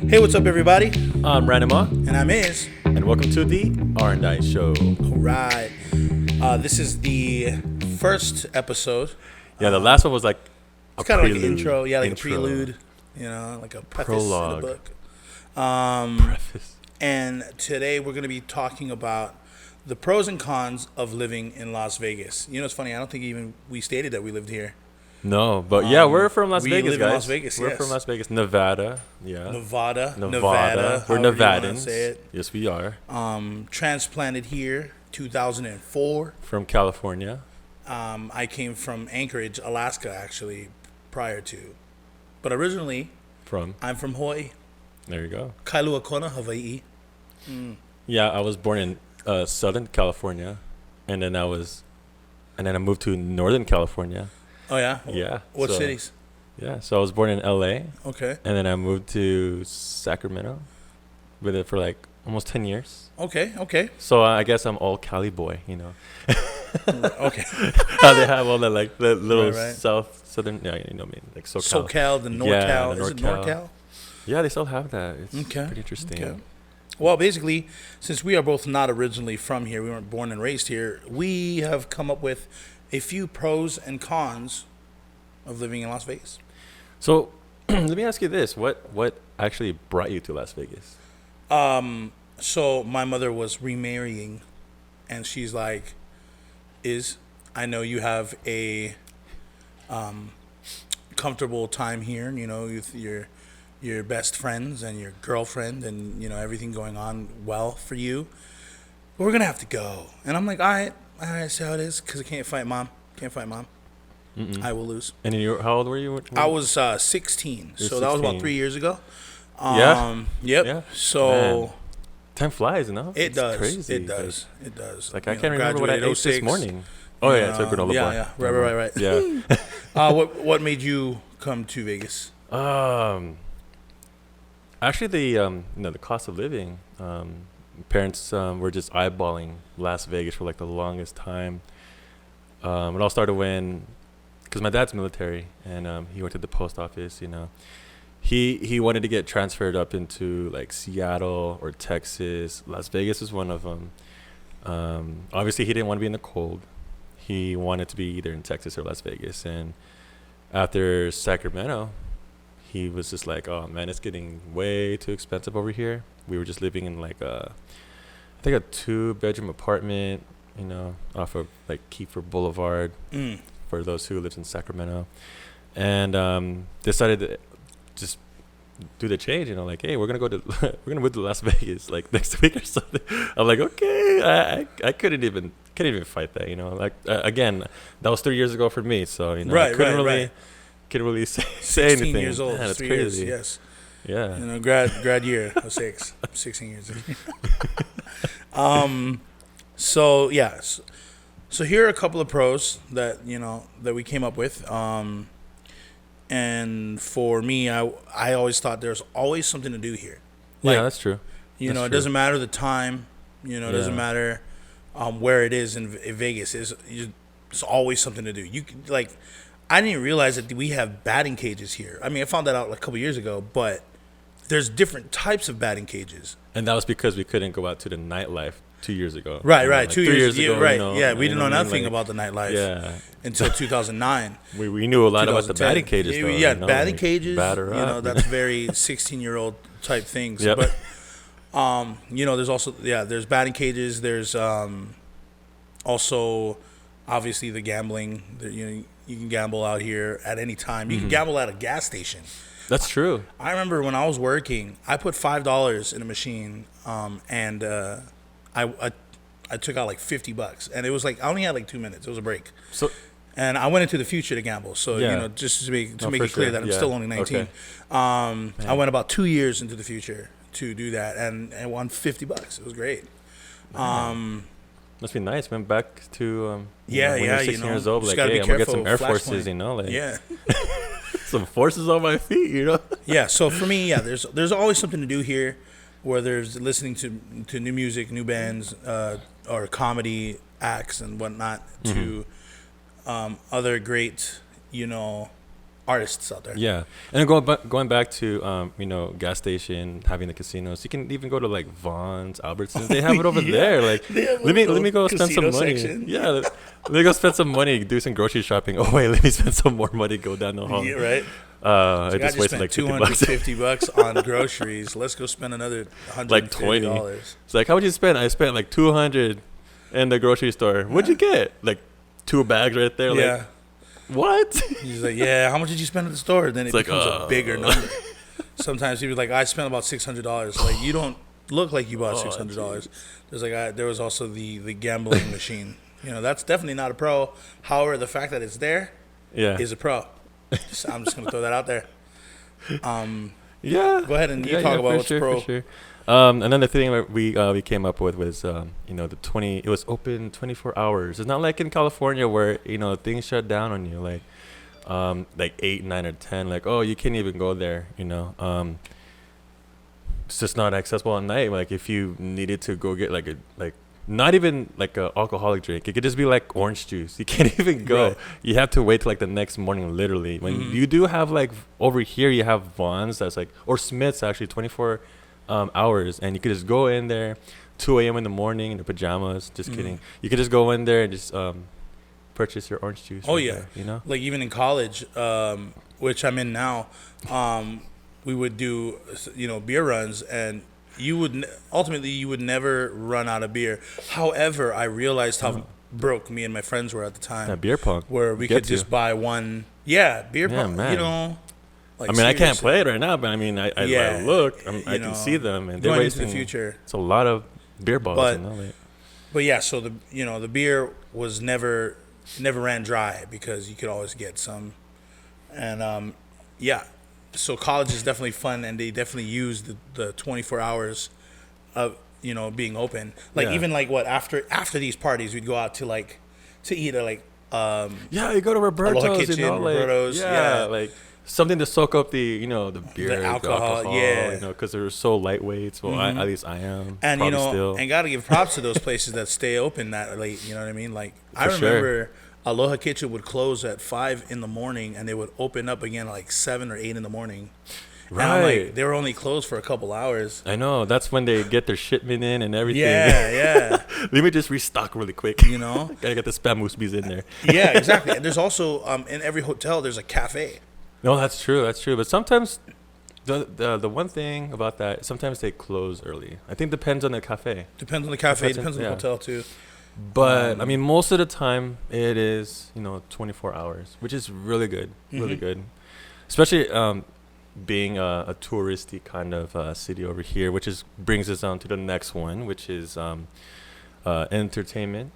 Hey, what's up, everybody? I'm Ranuma, And I'm IZ. and welcome to the R&I Show. All right. This is the first episode. Yeah, the last one was like a It's kind of like prelude. an intro. Yeah, like Intro. a prelude. Like a preface Prologue. in the book. Preface. And today we're going to be talking about the pros and cons of living in Las Vegas. You know, it's funny. I don't think even we stated that we lived here. No, but yeah, we're from Las we Vegas, live guys. in Las Vegas, We're yes. from Las Vegas, Nevada. Yeah. Nevada. We're however you wanna Nevadans. say it. Yes, we are. Transplanted here, 2004. From California. I came from Anchorage, Alaska, actually, prior to. But originally, From. I'm from Hawaii. There you go. Kailua Kona, Hawaii. Yeah, I was born in Southern California, and then I moved to Northern California. Oh, yeah? Yeah. What so- cities? Yeah, so I was born in LA, Okay. and then I moved to Sacramento with it for like almost 10 years. Okay. So I guess I'm all Cali boy, you know. Okay. How they have all that like the little Right. southern, yeah, you know what I mean, like SoCal. SoCal, the NorCal. Yeah, the Is it NorCal. NorCal? Yeah, they still have that. It's Okay. pretty interesting. Okay. Well, basically, since we are both not originally from here, we weren't born and raised here, we have come up with a few pros and cons of living in Las Vegas. So let me ask you this: what actually brought you to Las Vegas? So my mother was remarrying, and she's like, I know you have a comfortable time here, you know, with your best friends and your girlfriend and, you know, everything going on well for you. But we're going to have to go. And I'm like, all right, see how it is, because I can't fight mom. Mm-mm. I will lose. And how old were you? I was 16, You're so that was about 16. 3 years ago. Yeah? Yep. Yeah. So... Man. Time flies, no? It It's does. Crazy. It does. It does. Like I can't remember what I ate this 06. morning. Oh yeah, it's a granola bar. Yeah. Right. Yeah. What made you come to Vegas? Actually, the cost of living. Parents were just eyeballing Las Vegas for like the longest time. It all started because my dad's military and he went to the post office. You know, he wanted to get transferred up into like Seattle or Texas. Las Vegas is one of them. Obviously, he didn't want to be in the cold. He wanted to be either in Texas or Las Vegas. And after Sacramento, he was just like, oh, man, it's getting way too expensive over here. We were just living in like I think a 2-bedroom apartment, you know, off of like Kiefer Boulevard for those who lived in Sacramento. And decided to just do the change, you know, like, hey, we're gonna move to Las Vegas like next week or something. I'm like, okay, I couldn't even fight that, you know. Like again, that was 3 years ago for me, so you know, I couldn't really say 16 anything. years old. Man, that's 3 crazy. years, yes. Yeah. You know, grad year of 16 years. So yes. So here are a couple of pros that we came up with. And for me, I always thought there's always something to do here. Yeah, that's true. You know, That's it true. doesn't matter the time. You know, it doesn't matter where it is in Vegas. It's always something to do. You can, like, I didn't realize that we have batting cages here. I mean, I found that out like a couple years ago, but there's different types of batting cages. And that was because we couldn't go out to the nightlife 2 years ago. Right, You know, right. like 2 years ago. right. You know, Yeah, we you didn't know know what I mean? nothing Like, about the nightlife Yeah. until 2009. We knew a lot about the 2010. batting cages, though. Yeah, you know, batting like, cages. batter You know, up. that's very 16-year-old type things. Yep. But you know, there's also there's batting cages. There's also obviously the gambling. You can gamble out here at any time. You can gamble at a gas station. That's true. I remember when I was working, I put $5 in a machine, and I took out like $50, and it was like I only had like 2 minutes. It was a break. So. And I went into the future to gamble. So, Yeah. you know, just to make No, it for clear sure. that I'm Yeah. still only 19. Okay. I went about 2 years into the future to do that and won $50. It was great. Must be nice. Went back to Yeah, when yeah, you're you 16 know, years old. just Like, gotta hey, be I'm gonna get some careful, Air Forces, flashpoint. you know, like Yeah. some forces on my feet, you know. Yeah, so for me, there's always something to do here, whether it's listening to new music, new bands, or comedy acts and whatnot, to other great, you know, artists out there. Yeah, and then going back to gas station, having the casinos, you can even go to like Vaughn's, Albertsons. They have it over there. Like, let me go spend some money. Section. Yeah, let me go spend some money, do some grocery shopping. Oh wait, let me spend some more money, go down the hall. Yeah, right. I just wasted like $250 on groceries. Let's go spend another $120. Like 20. It's like, how much you spend? I spent like $200 in the grocery store. What'd you get? Like 2 bags right there. Yeah. Like, what? He's like, yeah, how much did you spend at the store? Then it becomes a bigger number. Sometimes he was like, I spent about $600. Like, you don't look like you bought $600. There's like, there was also the gambling machine. That's definitely not a pro. However, the fact that it's there is a pro. I'm just gonna throw that out there. Yeah. Go ahead and you talk about what's pro. For sure. Another thing that we came up with was the 20. It was open 24 hours. It's not like in California where things shut down on you like 8, 9, or 10. Like, oh, you can't even go there. It's just not accessible at night. Like if you needed to go get like not even like a alcoholic drink. It could just be like orange juice. You can't even go. Right. You have to wait till like the next morning, literally. When you do have like over here, you have Vaughn's that's like, or Smith's actually 24 hours. And you could just go in there 2 a.m. in the morning in your pajamas. Just kidding. You could just go in there and just purchase your orange juice. Oh, yeah. There, Like even in college, which I'm in now, we would do, beer runs and you would never run out of beer. However, I realized how broke me and my friends were at the time. That beer pong. Where we could just buy one. Yeah, beer pong. Man. Like I can't play it right now, but I look, I can see them, and they're going wasting. Into the future. It's a lot of beer bottles. But yeah, so the beer was never ran dry because you could always get some, and So college is definitely fun, and they definitely use the 24 hours of being open. Like even like after these parties, we'd go out to eat at you go to Roberto's, Aloha Kitchen, Roberto's, like something to soak up the the beer, the alcohol, because they're so lightweight. Well, at least I am, and still. and gotta give props to those places that stay open that late. You know what I mean? Like I remember. Sure. Aloha Kitchen would close at 5 in the morning, and they would open up again like 7 or 8 in the morning. Right. And I'm like, they were only closed for a couple hours. I know. That's when they get their shipment in and everything. Yeah. Let me just restock really quick. Gotta get the spam musubi's in there. Yeah, exactly. And there's also in every hotel there's a cafe. No, that's true. But sometimes the one thing about that, sometimes they close early. I think depends on the cafe. Depends on the cafe. Depends on the hotel too. But most of the time it is 24 hours, which is really good, really good. Especially being a touristy kind of city over here, which brings us on to the next one, which is entertainment.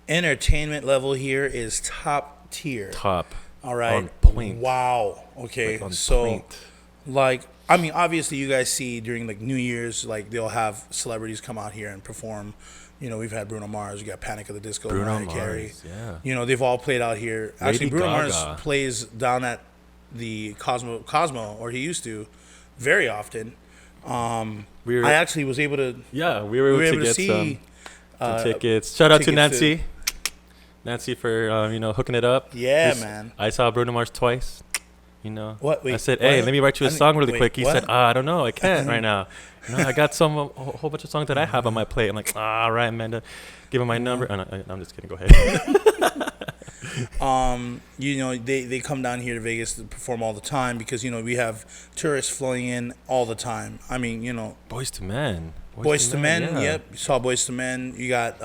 Entertainment level here is top tier. Top. All right. On point. Wow. Okay. Obviously you guys see during like New Year's, like they'll have celebrities come out here and perform. We've had Bruno Mars. We got Panic at the Disco. Mariah Carey. Yeah. They've all played out here. Actually, Bruno Mars plays down at the Cosmo, or he used to, very often. I actually was able to. Yeah, we were able to get some tickets. Shout out to Nancy. Nancy for hooking it up. Yeah, man. I saw Bruno Mars twice. What? Wait, I said, hey, let me write you a song really quick. He said, I don't know, I can't right now. I got a whole bunch of songs that I have on my plate. I'm like, all right, Amanda, give him my number. I'm just kidding. Go ahead. They come down here to Vegas to perform all the time because we have tourists flowing in all the time. I mean, Boys to Men. Boys to Men. Yeah. Yep, you saw Boys to Men. You got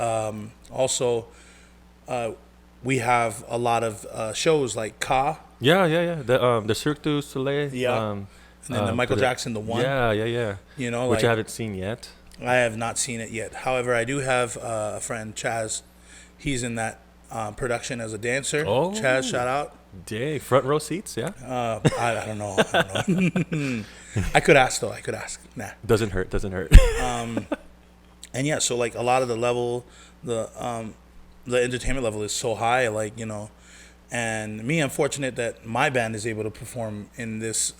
also. We have a lot of shows like Ka. Yeah. The Cirque du Soleil. Yeah. And then the Michael Jackson, the one. Yeah. Which I haven't seen yet. I have not seen it yet. However, I do have a friend, Chaz. He's in that production as a dancer. Oh. Chaz, shout out. Day front row seats, yeah. I don't know. I could ask though. Nah. Doesn't hurt. And yeah, so like a lot of the level, the entertainment level is so high, and me, I'm fortunate that my band is able to perform in this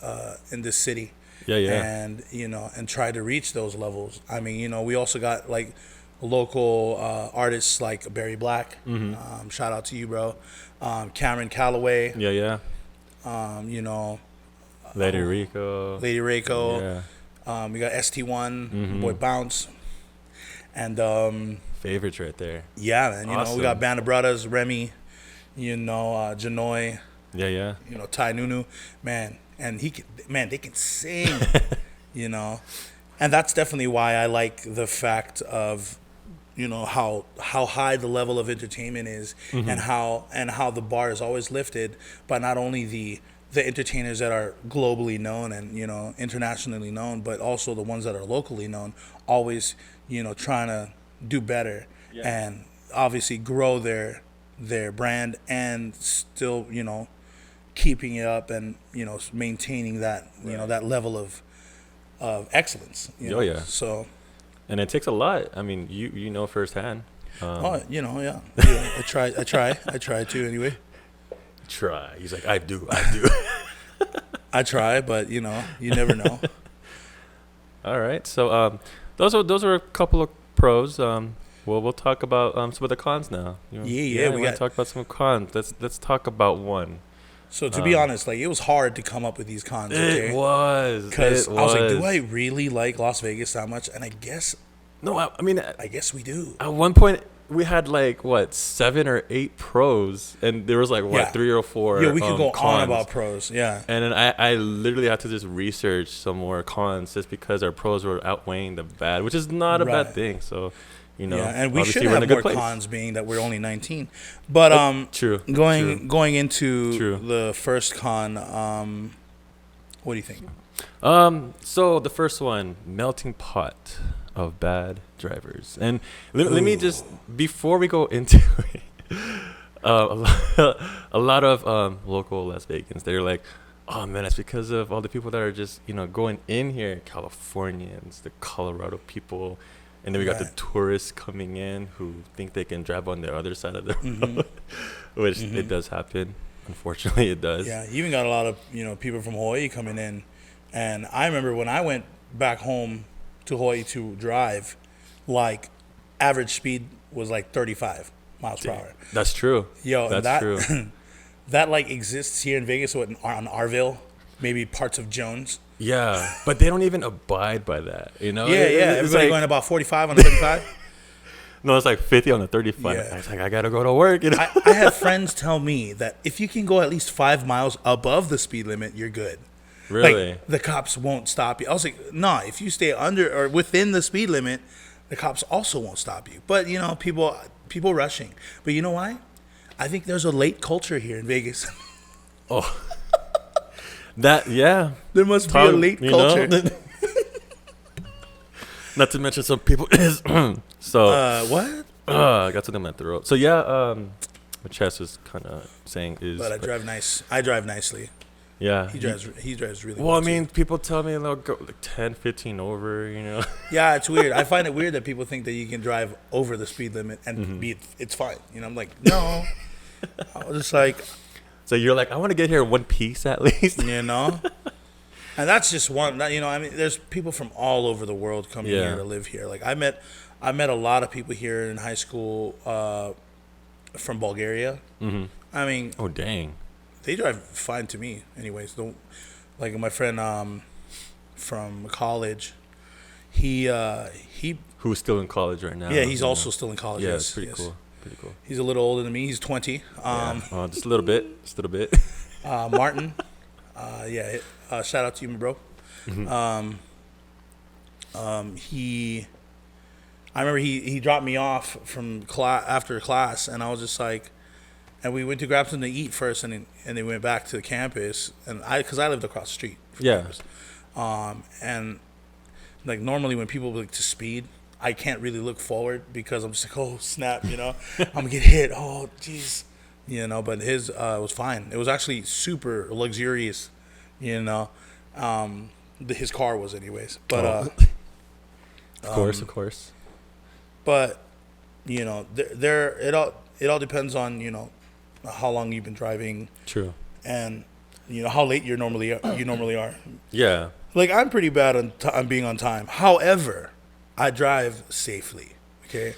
city. Yeah. And and try to reach those levels. I mean, we also got like local artists like Barry Black. Shout out to you, bro. Cameron Calloway. Yeah. You know, Lady Rico. Yeah. Yeah. We got ST1, boy Bounce, and Favorites right there. yeah, man. You know, we got Awesome. Band of Brothers, Remy, you know, Janoy, Yeah. you know, Ty Nunu, man, and they can sing, you know, and that's definitely why I like the fact of, you know, how high the level of entertainment is, and how the bar is always lifted by not only the entertainers that are globally known and, you know, internationally known, but also the ones that are locally known, always, you know, trying to do better and obviously grow their brand and still, you know, keeping it up and, you know, maintaining that, you know, that level of excellence. You know? Yeah. So. And it takes a lot. I mean, you know firsthand. You know, yeah. I try to anyway. Try. He's like, I do. I try, but you know, you never know. All right. So those are a couple of pros. We'll talk about some of the cons now. You know? Yeah. We got to talk about some cons. Let's talk about one. So to be honest, like, it was hard to come up with these cons. Okay? It was because I was like, do I really like Las Vegas that much? And I guess no. I mean, I guess we do. At one point, we had like 7 or 8 pros, and there was like 3 or 4. Yeah, we could go cons. on about pros. Yeah, and then I literally had to just research some more cons just because our pros were outweighing the bad, which is not a bad thing. So, you know, yeah, and we should we're in a have good more place. cons, being that we're only 19. But true. Going into the first con, what do you think? So the first one, melting pot of bad drivers. And let me just, before we go into it, a lot of local Las Vegans, they're like, oh man, it's because of all the people that are just, you know, going in here, Californians, the Colorado people, and then we got the tourists coming in who think they can drive on the other side of the road, which it does happen. Unfortunately, it does. Yeah, you even got a lot of, you know, people from Hawaii coming in. And I remember when I went back home to Hawaii to drive, like, average speed was like 35 miles per hour. That's true. Yo, that's true. That like exists here in Vegas, on Arville, maybe parts of Jones. Yeah, but they don't even abide by that, you know? Yeah. Everybody like, going about 45 on the 35. No, it's like 50 on the 35. Yeah. I was like, I got to go to work, you know? I have friends tell me that if you can go at least 5 miles above the speed limit, you're good. Really? Like, the cops won't stop you. I was like, nah, if you stay under or within the speed limit, the cops also won't stop you. But, you know, people rushing. But you know why? I think there's a late culture here in Vegas. Oh. Yeah. There must be a late culture. Not to mention some people is so what? I got something in my throat. So yeah, what Chess was kind of saying is, But I drive nice. I drive nicely. Yeah. He drives really well. well. I mean, too. people tell me they'll go like 10, 15 over, you know. Yeah, it's weird. I find it weird that people think that you can drive over the speed limit and it's fine. You know, I'm like, no. I was just like, so you're like, I want to get here in one piece at least. You know? And that's just one. You know, I mean, there's people from all over the world coming here to live here. Like, I met a lot of people here in high school from Bulgaria. I mean, oh dang, they drive fine to me. Anyways, like my friend from college, he who's still in college right now? Yeah, he's also still in college. Yeah, yes, it's pretty cool. Pretty cool. He's a little older than me. He's 20. Just a little bit. Martin. Shout out to you, my bro. I remember he dropped me off from after class, and I was just like, and we went to grab something to eat first, and then went back to the campus, and because I lived across the street from campus. And like normally when people like to speed, I can't really look forward because I'm just like, oh snap, you know, I'm gonna get hit. Oh jeez, you know. But his was fine. It was actually super luxurious, you know. His car was anyways. But of course. But you know, it all depends on, you know, how long you've been driving. True. And you know how late you normally are. Yeah. Like, I'm pretty bad on being on time. However, I drive safely. Okay.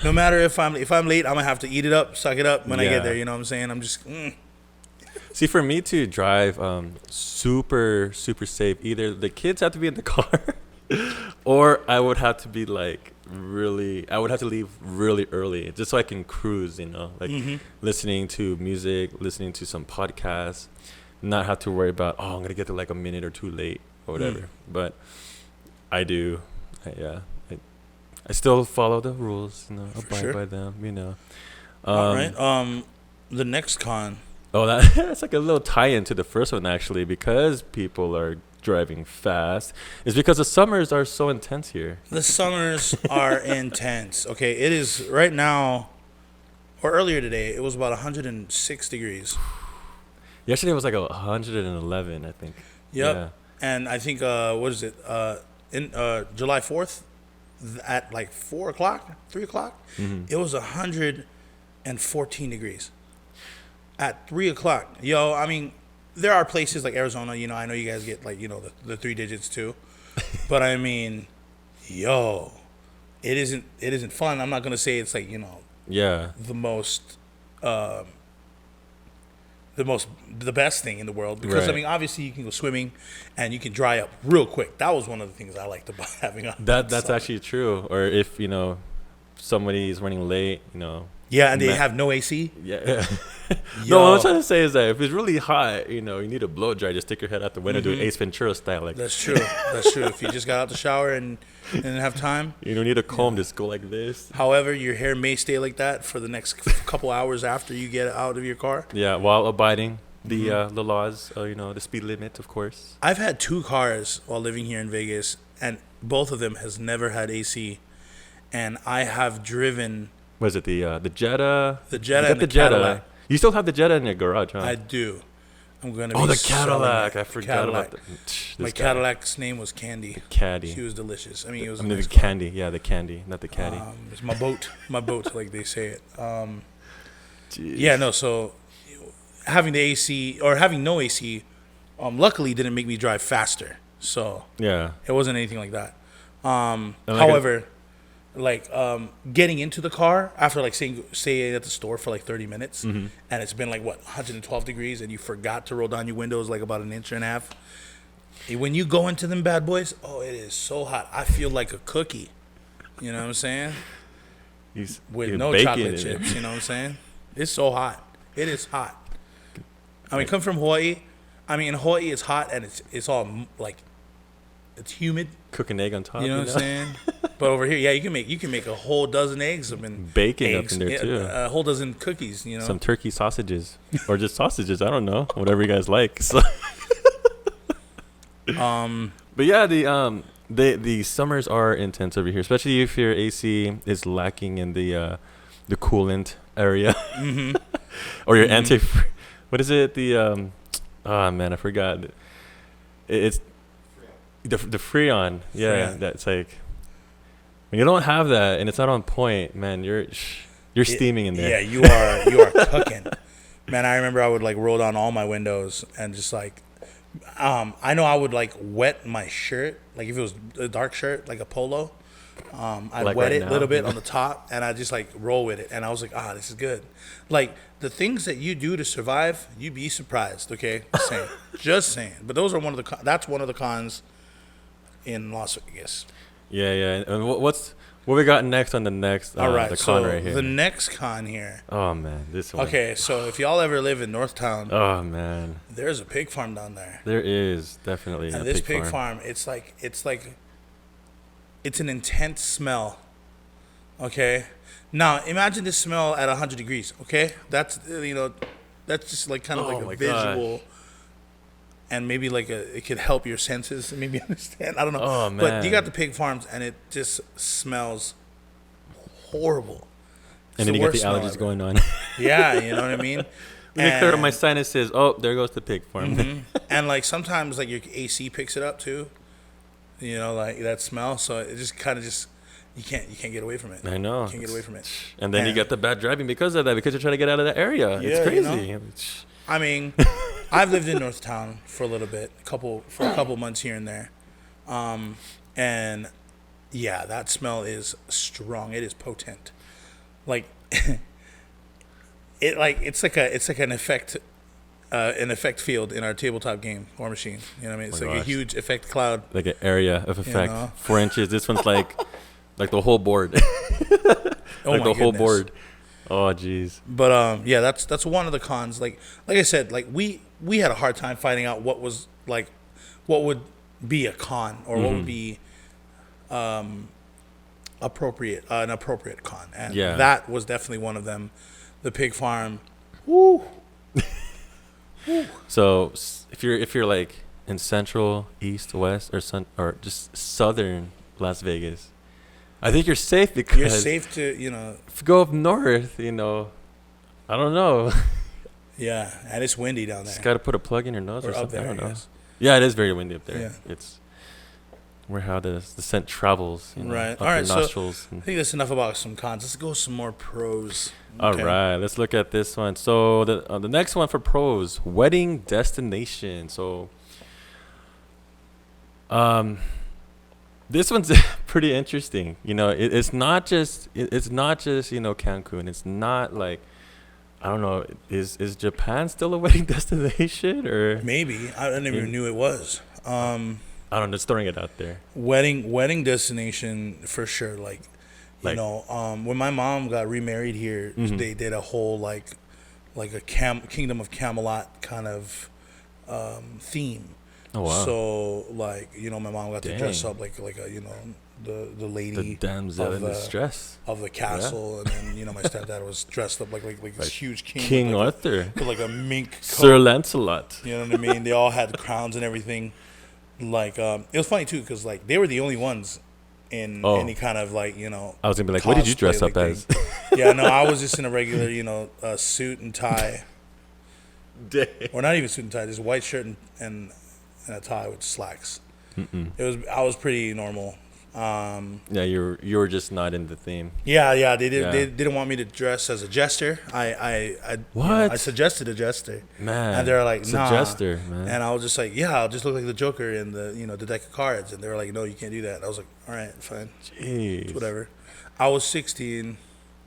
No matter if I'm late, I'm gonna have to eat it up, suck it up when I get there. You know what I'm saying? I'm just. See, for me to drive super safe, either the kids have to be in the car, or I would have to be like I would have to leave really early just so I can cruise, like listening to music, listening to some podcasts, not have to worry about, I'm going to get there like a minute or two late or whatever. But I do. I still follow the rules, abide by them, All right. The next con. Oh, that's like a little tie-in to the first one, actually, because people are driving fast. It's because the summers are so intense here. The summers are intense. Okay, it is right now, or earlier today, it was about 106 degrees. Yesterday was like 111, I think. Yep. Yeah. And I think, what is it? In July 4th, at like 4 o'clock, 3 o'clock, it was 114 degrees. At 3 o'clock. Yo, I mean, there are places like Arizona, I know you guys get like, the 3 digits too. But I mean, yo, it isn't fun. I'm not going to say it's like, the best thing in the world, because right. I mean, obviously you can go swimming and you can dry up real quick. That was one of the things I liked about having a that's actually true. Or if somebody's running late, yeah, and they have no AC. Yeah. No, what I'm trying to say is that if it's really hot, you need a blow dry. Just stick your head out the window, do an Ace Ventura style. Like that's true. That's true. If you just got out the shower and didn't have time, you don't need a comb. Just go like this. However, your hair may stay like that for the next couple hours after you get out of your car. Yeah, while abiding the laws, the speed limit, of course. I've had 2 cars while living here in Vegas, and both of them has never had AC, and I have driven. Was it the Jetta? The Jetta and the Jetta. Cadillac. You still have the Jetta in your garage, huh? I do. I'm gonna. The Cadillac! I forgot about that. My Cadillac's name was Candy. Caddy. She was delicious. I mean, it was. The Candy. Yeah, the Candy, not the Caddy. It's my boat. My boat, like they say it. Yeah, no. So having the AC or having no AC, luckily didn't make me drive faster. So yeah, it wasn't anything like that. However. Getting into the car after like staying at the store for like 30 minutes, and it's been like 112 degrees, and you forgot to roll down your windows like about an inch and a half. When you go into them bad boys, it is so hot. I feel like a cookie. You know what I'm saying? With no chocolate chips. You know what I'm saying? It's so hot. It is hot. I mean, come from Hawaii. I mean, in Hawaii it's hot and it's all like it's humid. Cook an egg on top. You know what I'm saying? But over here, yeah, you can make a whole dozen eggs. Bacon eggs, up in there too. A whole dozen cookies. Some turkey sausages or just sausages. I don't know, whatever you guys like. So. But yeah, the summers are intense over here, especially if your AC is lacking in the coolant area, or your anti. What is it? The I forgot. It's the Freon. Yeah, that's like. When you don't have that and it's not on point, man, you're steaming in there. Yeah, you are cooking. Man, I remember I would like roll down all my windows and just like I know I would like wet my shirt, like if it was a dark shirt, like a polo, I'd like wet it a little bit on the top and I'd just like roll with it, and I was like, this is good. Like the things that you do to survive, you'd be surprised. Okay, just saying. But those are that's one of the cons in Las Vegas. Yeah. And what we got next on the next all right, the con right here? The next con here. Oh man, this one. Okay, so if y'all ever live in Northtown, oh man, there's a pig farm down there. There is definitely. And this pig farm, it's an intense smell. Okay, now imagine this smell at 100 degrees. Okay, that's that's just like kind of like a visual. Gosh. And maybe like it could help your senses, maybe understand. I don't know. Oh man! But you got the pig farms, and it just smells horrible. And then you get the allergies going on. Yeah, you know what I mean. Let me clear up my sinuses. Oh, there goes the pig farm. And like sometimes like your AC picks it up too. Like that smell. So it just kind of you can't get away from it. I know. You can't get away from it. And then you get the bad driving because of that, because you're trying to get out of that area. Yeah, it's crazy. I mean, I've lived in Northtown for a little bit, for a couple months here and there, and yeah, that smell is strong. It is potent, like it's like an effect an effect field in our tabletop game War Machine. You know what I mean? It's like a huge effect cloud. Like an area of effect, You know? 4 inches. This one's like the whole board. Like the whole board. Oh, jeez. But yeah, that's one of the cons. Like I said, like we had a hard time finding out what would be a con or what would be an appropriate con, and that was definitely one of them. The pig farm. Woo. So if you're like in central, east, west, or just southern Las Vegas, I think you're safe because you're safe to if you go up north, I don't know. Yeah, and it's windy down there. Just gotta put a plug in your nose or something. There, I don't know. Yeah, it is very windy up there. Yeah. It's how the scent travels. Right. Up All right. your nostrils. So I think that's enough about some cons. Let's go some more pros. Okay. All right. Let's look at this one. So the next one for pros, wedding destination. So this one's pretty interesting. It's not just Cancun. It's not like, I don't know. Is Japan still a wedding destination or maybe? I never even knew it was. I don't know. Just throwing it out there. Wedding destination for sure. Like when my mom got remarried here, they did a whole like a Kingdom of Camelot kind of theme. Oh wow! So my mom got to dress up like the lady, the damsel in distress of the castle, and then my stepdad was dressed up like this huge King Arthur, with like a mink coat. Sir Lancelot. You know what I mean? They all had crowns and everything. Like it was funny too because like they were the only ones in any kind of I was gonna be like, what did you dress up as? Yeah, no, I was just in a regular suit and tie. Dang. Or not even suit and tie, just white shirt and a tie with slacks. I was pretty normal. Yeah, you were just not in the theme. Yeah. They didn't want me to dress as a jester. I suggested a jester, man, and they were like, nah. Jester, man. And I was just like, yeah, I'll just look like the Joker in the deck of cards. And they were like, no, you can't do that. And I was like, all right, fine, jeez, whatever. I was 16.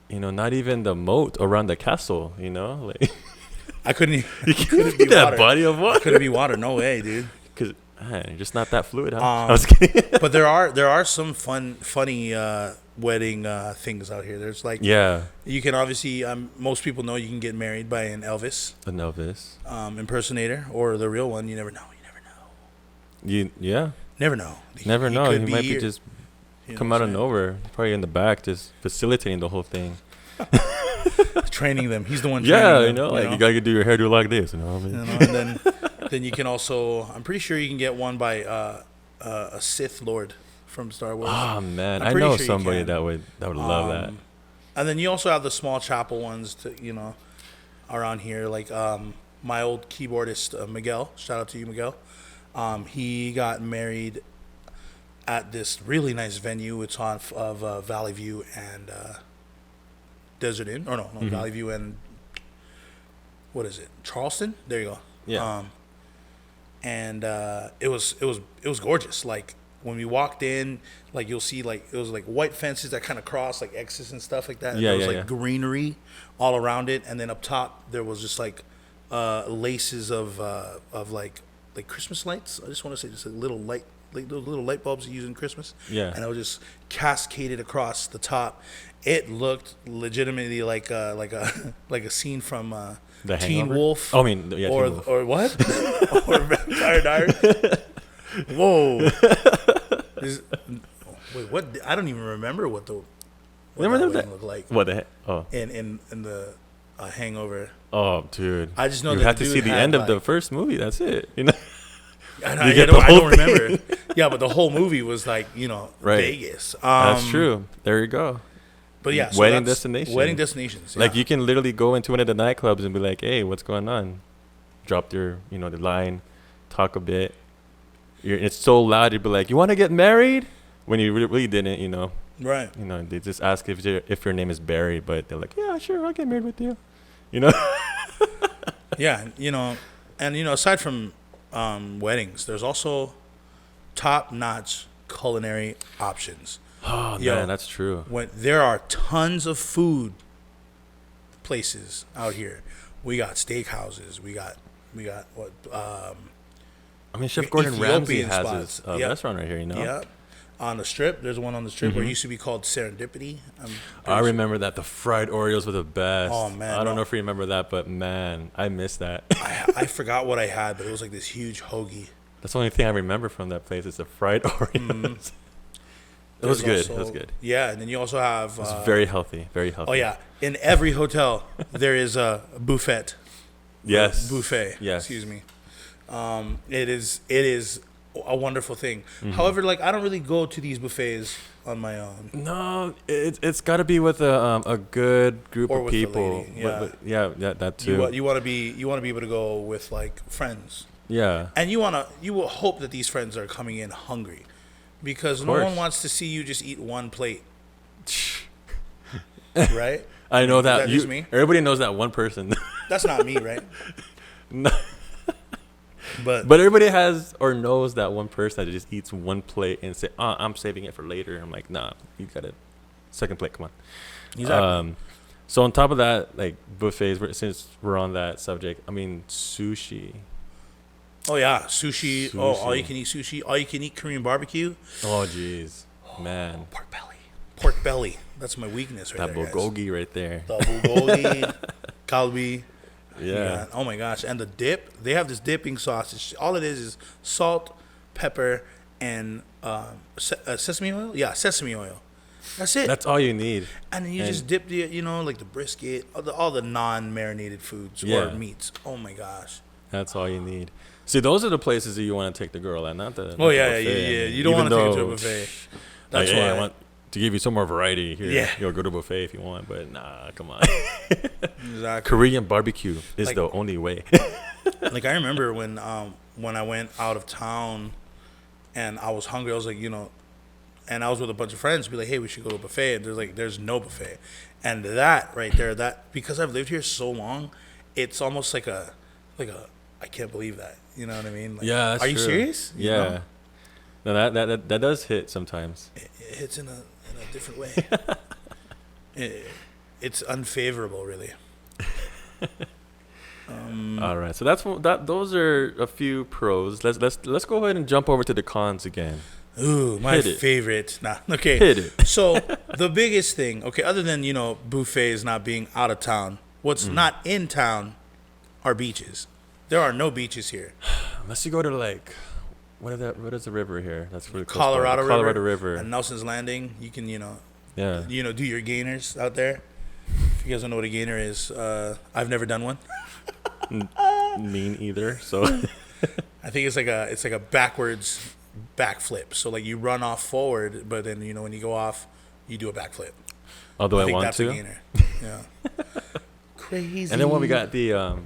Not even the moat around the castle. Like I couldn't. You couldn't be that body of water. Couldn't be water. No way, dude. Because you're just not that fluid. Huh? I was kidding. But there are some funny wedding things out here. There's you can obviously most people know you can get married by an Elvis impersonator or the real one. You never know. Never know. Never know. He might be just come out of nowhere. Probably in the back, just facilitating the whole thing. Training them. He's the one training them. You gotta do your hairdo like this, and then you can also, I'm pretty sure you can get one by a Sith Lord from Star Wars. Oh man, I know somebody that would love that. And then you also have the small chapel ones around here, like my old keyboardist Miguel. Shout out to you, Miguel. He got married at this really nice venue. It's on of Valley View and Desert Inn. Or no, Valley View and what is it? Charleston? There you go. Yeah. And it was gorgeous. Like when we walked in, like you'll see like it was like white fences that kind of cross like X's and stuff like that. And there was greenery all around it, and then up top there was just like laces of like Christmas lights. I just want to say just a little light, like those little light bulbs you use in Christmas. Yeah. And it was just cascaded across the top. It looked legitimately like a scene from Teen Wolf. Oh, I mean, yeah, or what? Or Vampire Diaries. Whoa. Wait, what? I don't even remember what that looked like. What the heck? Oh. In the Hangover. Oh, dude. I just know you that have to see the end of the first movie. That's it. I don't remember. Yeah, but the whole movie was like Vegas. That's true. There you go. But yeah, so wedding destinations. Yeah. Like you can literally go into one of the nightclubs and be like, "Hey, what's going on?" Drop your, the line, talk a bit. It's so loud. You'd be like, "You want to get married?" When you really didn't, Right. They just ask if your name is Barry, but they're like, "Yeah, sure, I'll get married with you." Yeah, and aside from weddings, there's also top-notch culinary options. Oh, man, that's true. When there are tons of food places out here. We got steakhouses. We got We got what? I mean, Chef Gordon Ramsay Ethiopian has spots. his restaurant right here, you know? Yeah. On the Strip, there's one on the Strip where it used to be called Serendipity. I remember that. The fried Oreos were the best. Oh, man, I don't know if you remember that, but man, I miss that. I forgot what I had, but it was like this huge hoagie. That's the only thing I remember from that place is the fried Oreos. It was good. It was good. Yeah, and then you also have... It's very healthy. Very healthy. Oh, yeah. In every hotel, there is a buffet. Yes. Buffet. Yes. Excuse me. It is a wonderful thing. However, like, I don't really go to these buffets on my own. No, it's got to be with a good group Or of with a people. lady, yeah. Yeah, that too. You want to be able to go with, like, friends. Yeah. And you will hope that these friends are coming in hungry. Because no one wants to see you just eat one plate. Right? I know that. Is that just me? Everybody knows that one person. That's not me, right? No. But everybody has or knows that one person that just eats one plate and say, I'm saving it for later. I'm like, nah, you got a second plate. Come on. exactly. So on top of that, like buffets, since we're on that subject, I mean, sushi. Oh, yeah. Sushi. Oh, all you can eat sushi. All you can eat Korean barbecue. Oh, jeez. Man. Pork belly. Pork belly. That's my weakness right That there, guys. bulgogi right there. The bulgogi, kalbi. Yeah. Oh, my gosh. And the dip. They have this dipping sauce. All it is salt, pepper, and sesame oil. Yeah, sesame oil. That's it. That's all you need. And then you just dip the, like the brisket, all the non-marinated foods or meats. Oh, my gosh. That's all you need. See, those are the places that you want to take the girl at, not the Oh, yeah, buffet. You don't want to take her to a buffet. That's like, why. hey, I want to give you some more variety here. Yeah. You'll go to a buffet if you want, but nah, come on. Exactly. Korean barbecue is Like- the only way. Like, I remember when I went out of town and I was hungry, I was like, and I was with a bunch of friends, be like, hey, we should go to a buffet. And there's no buffet. And that right there, because I've lived here so long, it's almost like a, I can't believe that. You know what I mean? Like, Yeah, that's are you true. serious? Yeah. No, that does hit sometimes. It hits in a different way. It's unfavorable, really. All right, so those are a few pros. Let's go ahead and jump over to the cons again. Ooh, my Hit it. favorite. Nah, okay. Hit it. So the biggest thing, okay, other than buffets not being out of town, what's not in town are beaches. There are no beaches here. Unless you go to like, what is the river here? That's really close. Colorado River. And Nelson's Landing. You can Yeah. do your gainers out there. If you guys don't know what a gainer is, I've never done one. Mean either. So I think it's like a backwards backflip. So like you run off forward, but then when you go off, you do a backflip. although I think want that's to. a gainer. Yeah. Crazy. And then when we got the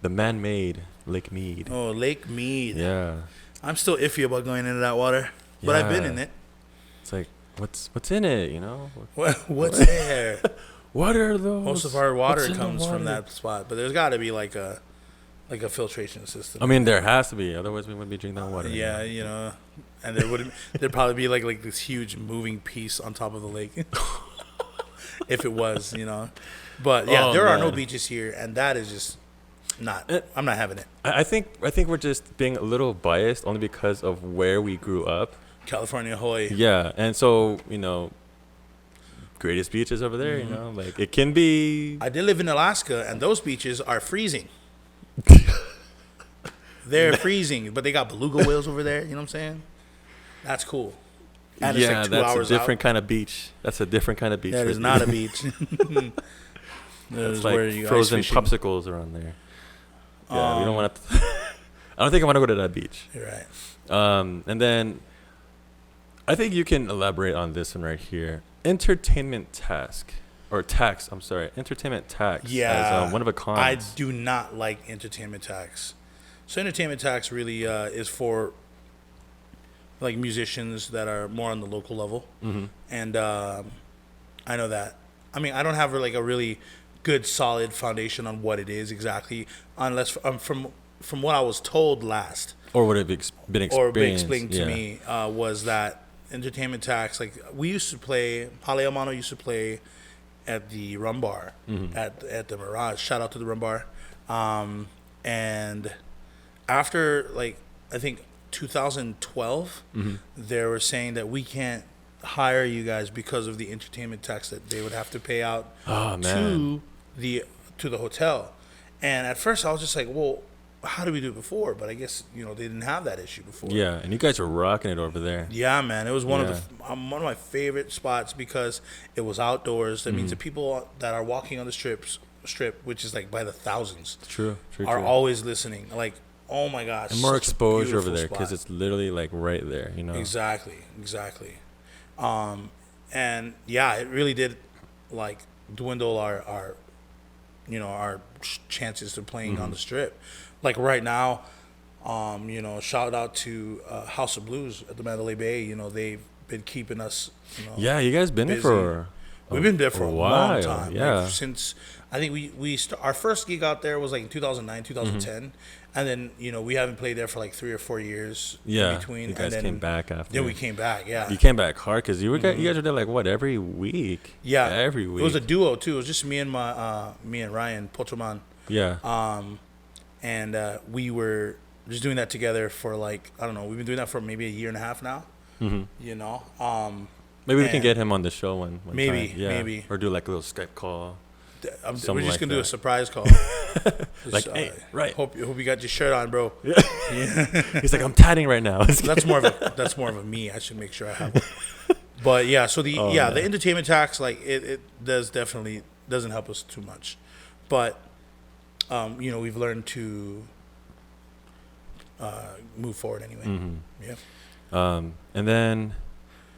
man-made Lake Mead. Oh, Lake Mead. Yeah. I'm still iffy about going into that water, but I've been in it. It's like what's in it, What's there? What are those? Most of our water What's in the comes from water? that spot, but there's got to be like a filtration system. I mean, there has to be, otherwise we wouldn't be drinking that water. Yeah, and there'd probably be like this huge moving piece on top of the lake, if it was, But yeah, there are no beaches here, and that is just not. I'm not having it. I think we're just being a little biased only because of where we grew up. California, Hawaii. Yeah, and so greatest beaches over there. Like it can be. I did live in Alaska, and those beaches are freezing. They're freezing, but they got beluga whales over there. You know what I'm saying? That's cool. And it's like 2 that's hours a different out. kind of beach. That's a different kind of beach. That is right not there. a beach. It's like frozen popsicles around there. Yeah, we don't want to. I don't think I want to go to that beach. You're right. And then I think you can elaborate on this one right here. Entertainment tax. Entertainment tax. Yeah. As one of a cons. I do not like entertainment tax. So entertainment tax really is for like musicians that are more on the local level. Mm-hmm. And I know that. I mean, I don't have like a really good solid foundation on what it is exactly, unless from what I was told last. Or would it be been experienced? Or been explained to me was that entertainment tax, like we used to play, Hale Amano used to play at the Rum Bar, at the Mirage. Shout out to the Rum Bar. And after, like, I think 2012, they were saying that we can't hire you guys because of the entertainment tax that they would have to pay out to the hotel. And at first I was just like, well, how did we do it before? But I guess, they didn't have that issue before. Yeah, and you guys were rocking it over there. Yeah, man. It was one of my favorite spots because it was outdoors. That means the people that are walking on the strip, which is like by the thousands, true, are always listening. Like, oh my gosh. And more exposure over there spot. because it's literally like right there, Exactly. And yeah, it really did like dwindle our chances of playing on the strip. Like right now, shout out to House of Blues at the Mandalay Bay. They've been keeping us. Yeah, you guys been busy. there We've been there for a while, long time. Yeah, like since I think our first gig out there was like in 2009, 2010, and then we haven't played there for like 3 or 4 years. Yeah, in between. you guys came back after. Then we came back. Yeah, you came back hard because you guys were there like what every week. Yeah, every week. It was a duo too. It was just me and Ryan Potroman. Yeah. And we were just doing that together for like, I don't know, we've been doing that for maybe a year and a half now. Maybe we can get him on the show one maybe, time. Yeah. Maybe. Or do like a little Skype call. We're just going to do a surprise call. Like, hey, right. Hope you got your shirt on, bro. Yeah. He's like, I'm tatting right now. That's more of a me. I should make sure I have one. But yeah, so the entertainment tax, like it doesn't help us too much. But we've learned to move forward anyway. Yeah. And then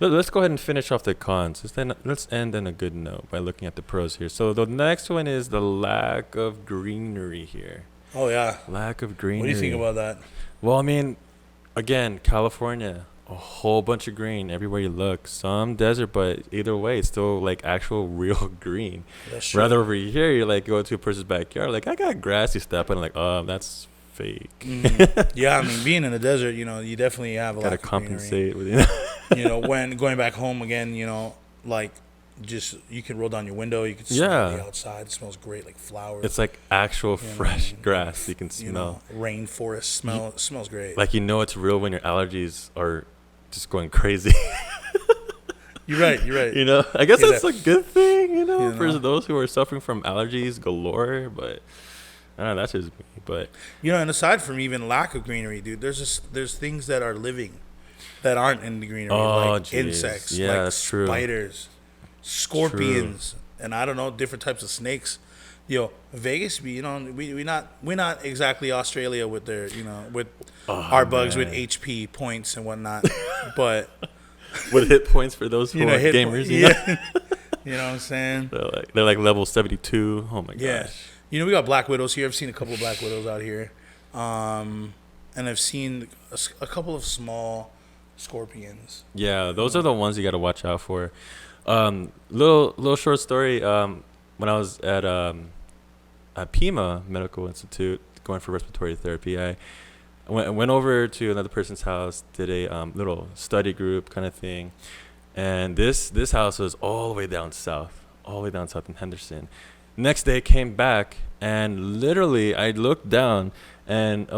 let's go ahead and finish off the cons. Let's end on a good note by looking at the pros here. So the next one is the lack of greenery here. Oh yeah, lack of greenery. What do you think about that? Well, I mean, again, California, a whole bunch of green everywhere you look. Some desert, but either way, it's still like actual real green. That's true. Rather over here, you like go to a person's backyard, like I got grass, you step on, like that's fake. Yeah, I mean, being in the desert, you definitely have a lot of compensate with when going back home again, like just you can roll down your window, you can smell the outside. It smells great, like flowers. It's like actual fresh grass you can smell. Rainforest smell. It smells great. Like it's real when your allergies are just going crazy. You're right. I guess that's a good thing, for those who are suffering from allergies galore, but I don't know, that's just me. But and aside from even lack of greenery, dude, there's things that are living that aren't in the greenery, like insects, like that's true. Spiders, scorpions, and I don't know, different types of snakes. Vegas, we're not exactly Australia with their with our bugs with HP points and whatnot, but with hit points for those who are gamers. You know what I'm saying? They're like level 72. Oh my gosh. We got black widows here. I've seen a couple of black widows out here, and I've seen a couple of small scorpions. Yeah, those are the ones you got to watch out for. Little short story. When I was at Pima Medical Institute going for respiratory therapy, I went over to another person's house, did a little study group kind of thing, and this house was all the way down south in Henderson. Next day, came back, and literally, I looked down, and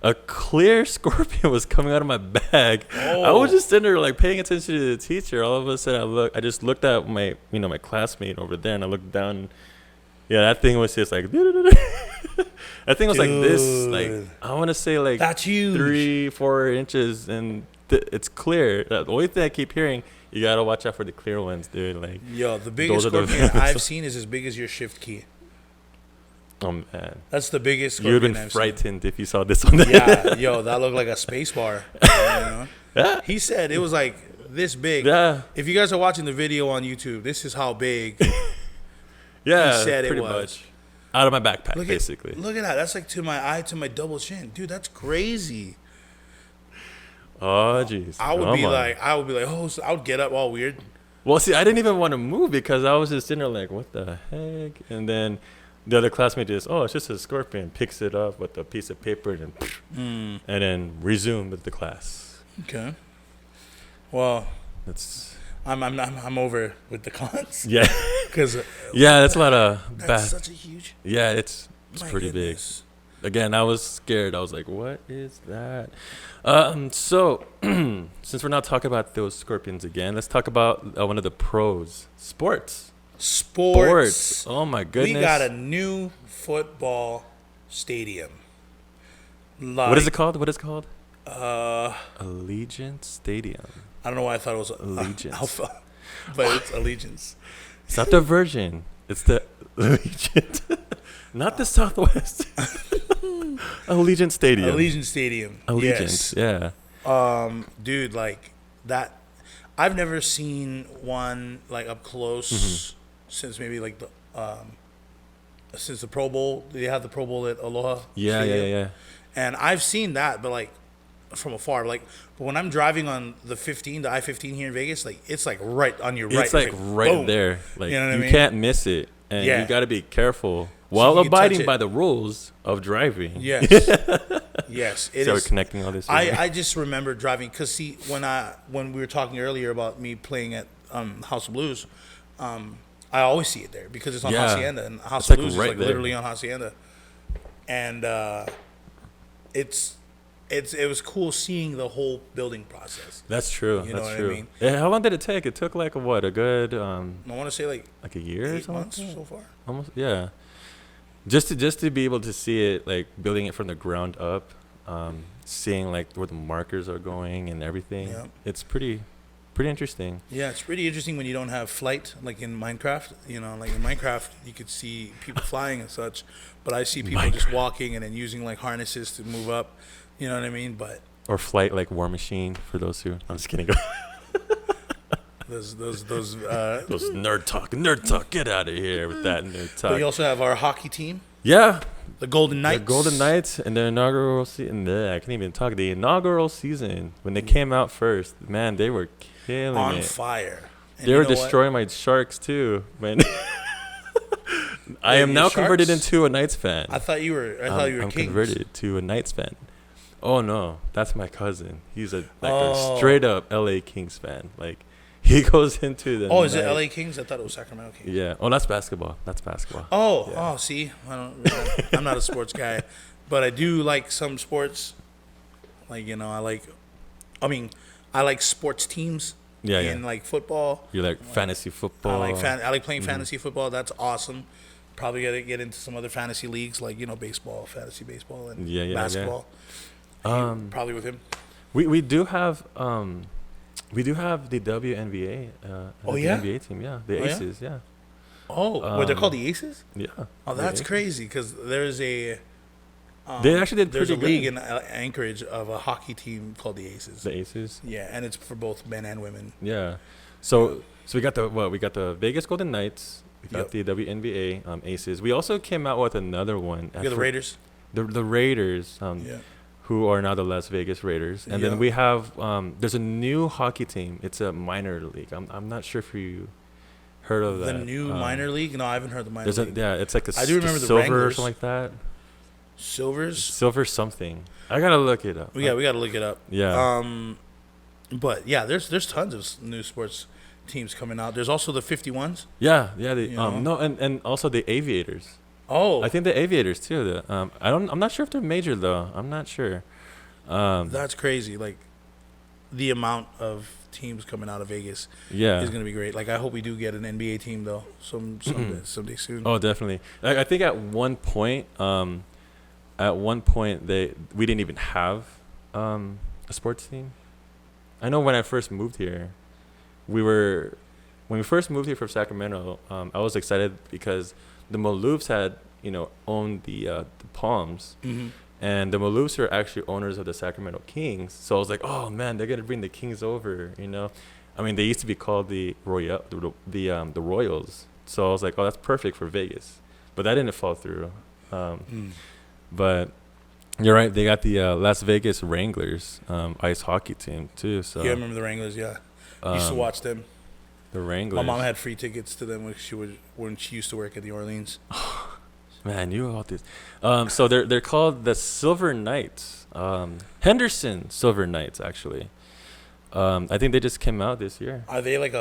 a clear scorpion was coming out of my bag. Oh. I was just sitting there, like, paying attention to the teacher. All of a sudden, I just looked at my classmate over there, and I looked down, and that thing was just like, that thing was like this, like, I want to say, like, that's huge. 3-4 inches, and it's clear. The only thing I keep hearing, you gotta watch out for the clear ones, dude. Like, the biggest scorpion I've seen is as big as your shift key. Oh man, that's the biggest scorpion. You'd have been frightened if you saw this one. Yeah, that looked like a space bar. Yeah. He said it was like this big. Yeah. If you guys are watching the video on YouTube, this is how big. Yeah, he said pretty it was. Much. Out of my backpack, basically. Look at that. That's like to my eye, to my double chin, dude. That's crazy. Oh jeez. I would be like, oh, so I would get up all weird. Well, see, I didn't even want to move because I was just sitting there like, what the heck? And then the other classmate just, it's just a scorpion, picks it up with a piece of paper and then resume with the class. Okay. Well, I'm over with the cons. Yeah. Because that's a lot of that's such a huge. Yeah, it's It's My pretty goodness. big. Again, I was scared. I was like, what is that? So, since we're not talking about those scorpions again, let's talk about one of the pros. Sports. Sports. Oh, my goodness. We got a new football stadium. What is it called? What is it called? Uh, Allegiant Stadium. I don't know why I thought it was Allegiance. Alpha, but it's Allegiance. It's not the Virgin. It's the Allegiant. Not the Southwest. Allegiant Stadium. Allegiant Stadium. Allegiant, Yes. yeah. Dude, like that. I've never seen one like up close since maybe like the since the Pro Bowl. They have the Pro Bowl at Aloha. Yeah. And I've seen that, but like from afar. Like, but when I'm driving on the I-15 here in Vegas, like it's like right on your right. It's like right boom. there. Like You know what I you mean? can't miss it, and Yeah. you got to be careful So while you can touch abiding it. by the rules of driving. Yes. Yes. It So we're is. connecting all this. I just remember driving because see when we were talking earlier about me playing at House of Blues, I always see it there because it's on Yeah. Hacienda and House It's of like Blues right is like there. literally on Hacienda, and it was cool seeing the whole building process. That's true. You know That's what I true. mean? Yeah, how long did it take? It took like a good I want to say like like a year or 8 something. months so far. Almost, yeah. Just to be able to see it, like building it from the ground up, seeing like where the markers are going and everything. Yeah. It's pretty interesting. Yeah, it's pretty interesting when you don't have flight, like in Minecraft. You know, like in Minecraft, you could see people flying and such, but I see people just walking and then using like harnesses to move up. You know what I mean? But Or flight like War Machine for those who. I'm just kidding. those Those nerd talk. Get out of here with that nerd But we talk. also have our hockey team, Yeah, the Golden Knights. the Golden Knights and the inaugural season. I can't even talk. The inaugural season when they came out first, man, they were killing on it. fire. And They you were know what? destroying my Sharks too, man. I Wait, am your now converted Sharks? into a Knights fan. I thought you were. I thought you were I'm Kings. converted to a Knights fan. Oh no, that's my cousin. He's a Oh. straight up LA Kings fan. Like he goes into the. Oh, is it night- LA Kings? I thought it was Sacramento Kings. Yeah. Oh, that's basketball. That's basketball. Oh, Yeah. see, I'm not a sports guy, but I do like some sports. Like I like sports teams. Yeah, in yeah. like football. You like fantasy football? I like playing Mm-hmm. fantasy football. That's awesome. Probably gotta get into some other fantasy leagues like baseball, fantasy baseball, and Yeah. basketball. Probably with him. We do have the WNBA. Oh, the yeah? NBA team. Yeah, the Oh, yeah? Aces. Yeah. Oh, they're called the Aces. Yeah. Oh, the that's Aces. crazy because there's a. They actually did There's pretty a league good. in Anchorage of a hockey team called the Aces. The Aces. Yeah, and it's for both men and women. Yeah. So we got the Vegas Golden Knights. We got the WNBA Aces. We also came out with another one. You got the Raiders. The Raiders. Yeah. Who are now the Las Vegas Raiders. And Yeah. then we have there's a new hockey team. It's a minor league. I'm not sure if you heard of The that. new minor league? No, I haven't heard the minor league. It's like I do remember the silver or Wranglers. something like that. Silvers. Silver something. I gotta look it up. We got to look it up. Yeah. But yeah, there's tons of new sports teams coming out. There's also the 51s. Yeah. You know? No, and also the Aviators. Oh, I think the Aviators too. I'm not sure if they're major though. I'm not sure. that's crazy. Like the amount of teams coming out of Vegas Yeah. is going to be great. Like I hope we do get an NBA team though someday soon. Oh, definitely. I think at one point we didn't even have a sports team. I know when I first moved here, when we first moved here from Sacramento, I was excited because the Maloofs had owned the Palms. Mm-hmm. And the Maloofs are actually owners of the Sacramento Kings. So I was like, oh man, they're gonna bring the Kings over, I mean, they used to be called the Royals. So I was like, oh, that's perfect for Vegas. But that didn't fall through. But you're right, they got the Las Vegas Wranglers ice hockey team too. So Yeah, I remember the Wranglers. Yeah, used to watch them. the Wranglers. My mom had free tickets to them when she used to work at the Orleans. Man, you all this. So they're called the Silver Knights. Henderson Silver Knights, actually. I think they just came out this year. Are they like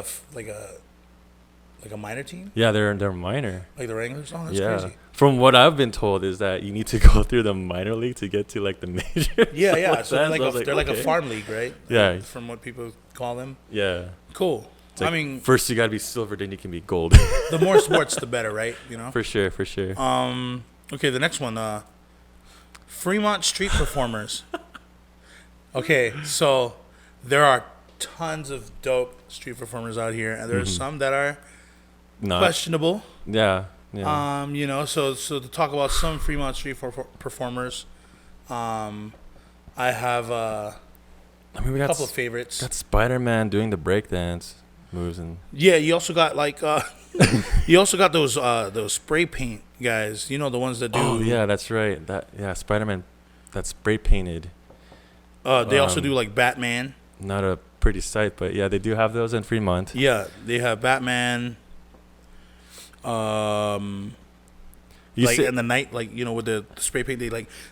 Like a minor team? Yeah, they're minor. Like the Wranglers? Oh, that's crazy. From what I've been told is that you need to go through the minor league to get to like the major. Yeah. So they're like a farm league, right? Yeah. From what people call them. Yeah. Cool. Like, I mean, first you gotta be silver, then you can be gold. the more sports, the better, right? You know. For sure. Okay, the next one. Fremont street performers. Okay, so there are tons of dope street performers out here, and there are some that are questionable. Yeah. You know, so to talk about some Fremont street performers, I have we got couple of favorites. Got Spider-Man doing the breakdance moves, and you also got like you also got those spray paint guys. You know, the ones that do. Oh yeah, that's right. Spider-Man, that's spray painted. They also do like Batman. Not a pretty sight, but yeah, they do have those in Fremont. Yeah, they have Batman. In the night, like, you know, with the spray paint,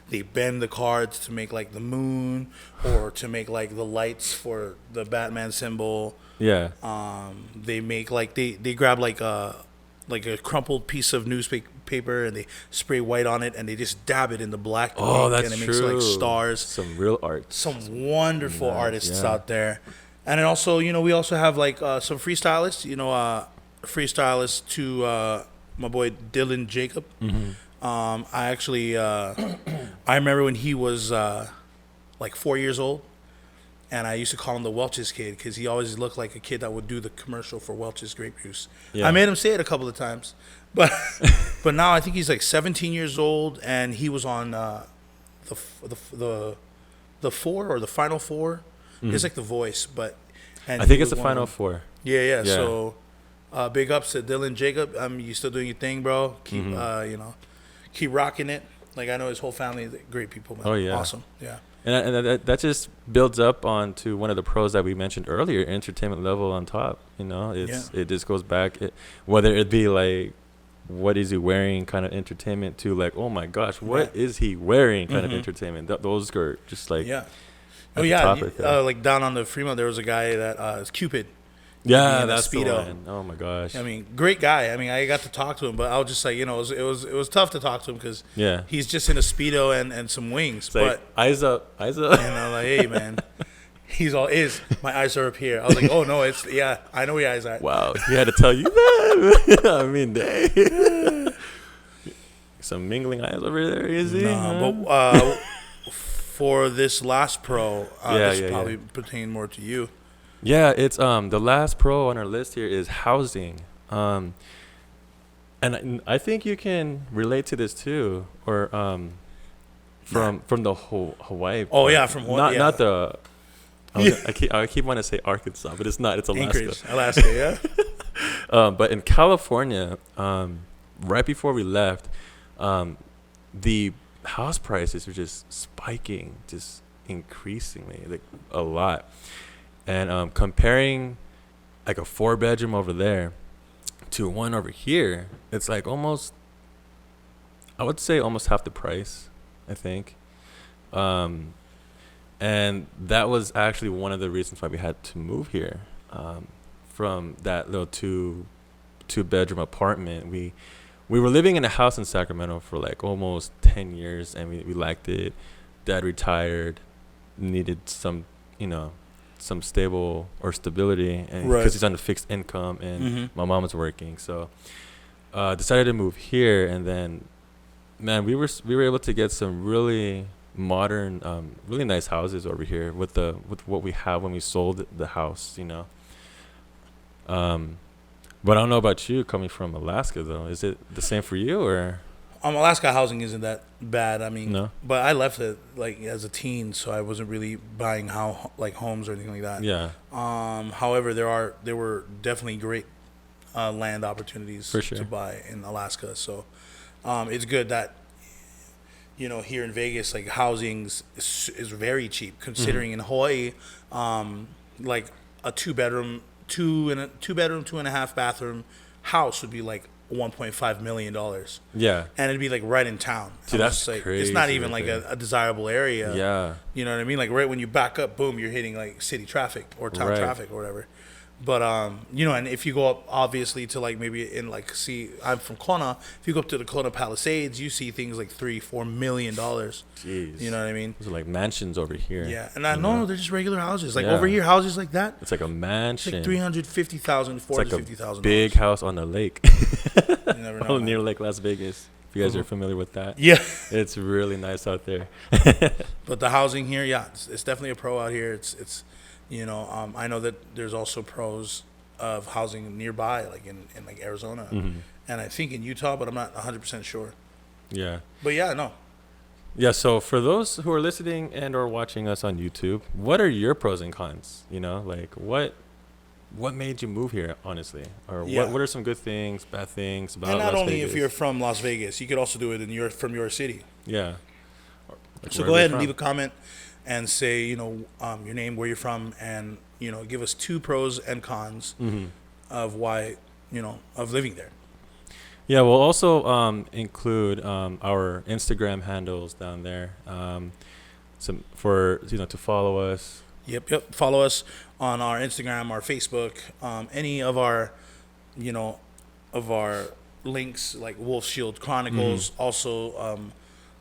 they bend the cards to make like the moon, or to make like the lights for the Batman symbol. Yeah. They make like they grab like a crumpled piece of newspaper and they spray white on it and they just dab it in the black. Oh, that's and it true. makes like stars. Some real art. Some wonderful artists out there. And then also, you know, we also have like some freestylists. You know, freestylists to my boy Dylan Jacob. I actually I remember when he was like 4 years old, and I used to call him the Welch's kid because he always looked like a kid that would do the commercial for Welch's grape juice. I made him say it a couple of times, but now I think he's like 17 years old, and he was on the four or the Final Four. It's like The Voice, but I think it's the Final Four. Yeah. So big ups to Dylan Jacob. You still doing your thing, bro. Keep keep rocking it. Like, I know his whole family is great people, man. Oh yeah, awesome. Yeah. And that just builds up onto one of the pros that we mentioned earlier, entertainment level on top. You know, it just goes back, whether it be like, what is he wearing kind of entertainment, to like, oh my gosh, what is he wearing kind of entertainment. Those are just like like down on the Fremont, there was a guy that is Cupid. Yeah, that's Speedo. The one. Oh my gosh. I mean, great guy. I mean, I got to talk to him, but I was just like, you know, it was tough to talk to him because he's just in a Speedo and some wings. It's but like, eyes up. And I'm like, hey man, my eyes are up here. I was like, oh no, I know where your eyes are. Wow, he had to tell you that. I mean, dang. Some mingling eyes over there, is he? But for this last pro, this probably pertain more to you. Yeah, it's the last pro on our list here is housing, and I think you can relate to this too, or from the whole Hawaii. Oh part. Yeah, from Hawaii. Not the. I keep wanting to say Arkansas, but it's not. It's Alaska. Anchorage, Alaska, yeah. But in California, right before we left, the house prices were just spiking, just increasingly, like a lot. And comparing like a 4-bedroom over there to one over here, it's like almost half the price, I think. And that was actually one of the reasons why we had to move here, from that little two-bedroom apartment. We were living in a house in Sacramento for like almost 10 years, and we liked it. Dad retired, needed some stable or stability, and because he's on a fixed income, and my mom was working, so decided to move here. And then, man, we were able to get some really modern, really nice houses over here with what we have when we sold the house, you know. But I don't know about you, coming from Alaska though. Is it the same for you, or? Alaska housing isn't that bad. I mean, no. But I left it like as a teen, so I wasn't really buying homes or anything like that. Yeah. However, there were definitely great land opportunities to buy in Alaska. So it's good that, you know, here in Vegas, like, housing is very cheap considering in Hawaii, like a two bedroom, 2.5 bathroom house would be like $1.5 million. Yeah. And it'd be like right in town. Dude, that's like, crazy. it's not even like a desirable area. Yeah. You know what I mean? Like, right when you back up, boom, you're hitting like city traffic or town traffic or whatever. But and if you go up obviously to like maybe in like see I'm from Kona, if you go up to the Kona Palisades, you see things like $3-4 million. Jeez. You know what I mean? Those are like mansions over here. Yeah, and I know they're just regular houses. Like Yeah. over here, houses like that, It's like a it's mansion. like $350,000, It's like a $450,000. big house on the lake. You never know. Near Lake Las Vegas. If you guys are familiar with that. Yeah. It's really nice out there. But the housing here, yeah, it's definitely a pro out here. It's I know that there's also pros of housing nearby, like in like Arizona, and I think in Utah, but I'm not 100% sure. Yeah. But yeah, no. Yeah, so for those who are listening and or watching us on YouTube, what are your pros and cons? Like what made you move here, honestly? Or what are some good things, bad things about And not Las only Vegas? if you're from Las Vegas, you could also do it from your city. Yeah. Like So go ahead and leave a comment and say, your name, where you're from, and, give us 2 pros and cons of why, of living there. Yeah, we'll also include our Instagram handles down there. Some for to follow us. Yep. Follow us on our Instagram, our Facebook, any of our, of our links like Wolfshield, Chronicles. Also,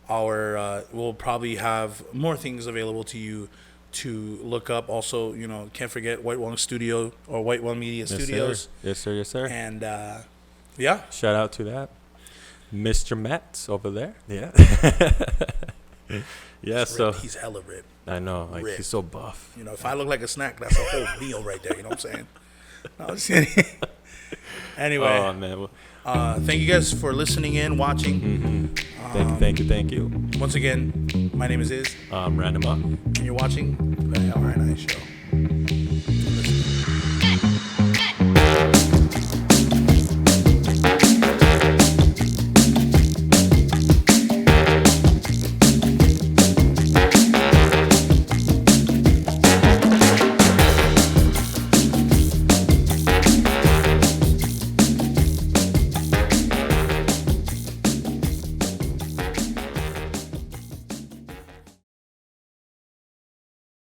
we'll probably have more things available to you to look up. Also, can't forget White One Studio or White One Media Studios. Yes, sir. And yeah, shout out to that, Mr. Matt over there. Yeah. Yeah. So he's hella ripped. I know, like Ripped. he's so buff. If I look like a snack, that's a whole meal right there. You know what I'm saying? No, I'm just kidding. Anyway. Oh man. Thank you guys for listening in, watching. Thank you. Once again, my name is Iz. Ranuma. And you're watching the RNI Show.